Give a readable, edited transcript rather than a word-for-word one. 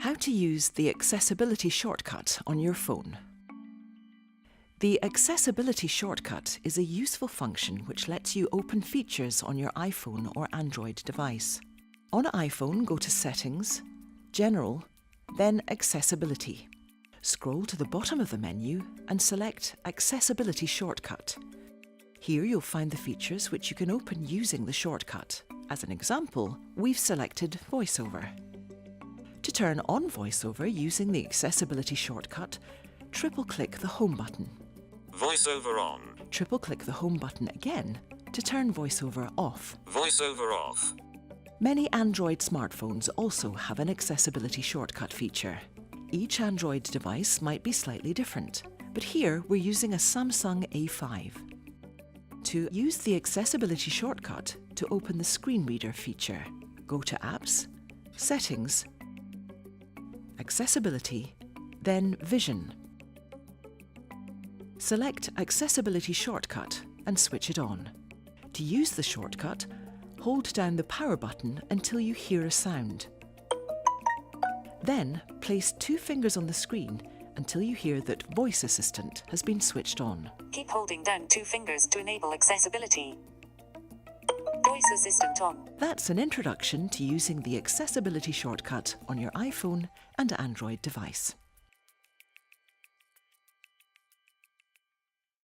How to use the accessibility shortcut on your phone. The accessibility shortcut is a useful function which lets you open features on your iPhone or Android device. On iPhone, go to Settings, General, then Accessibility. Scroll to the bottom of the menu and select Accessibility Shortcut. Here you'll find the features which you can open using the shortcut. As an example, we've selected Voiceover. To turn on Voiceover using the accessibility shortcut, triple-click the Home button. Voiceover on. Triple-click the Home button again to turn Voiceover off. Voiceover off. Many Android smartphones also have an accessibility shortcut feature. Each Android device might be slightly different, but here we're using a Samsung A5. To use the accessibility shortcut to open the screen reader feature, go to Apps, Settings, Accessibility, then Vision. Select Accessibility Shortcut and switch it on. To use the shortcut, hold down the power button until you hear a sound. Then place 2 fingers on the screen until you hear that Voice Assistant has been switched on. Keep holding down 2 fingers to enable accessibility. Voice Assistant on. That's an introduction to using the accessibility shortcut on your iPhone and Android device.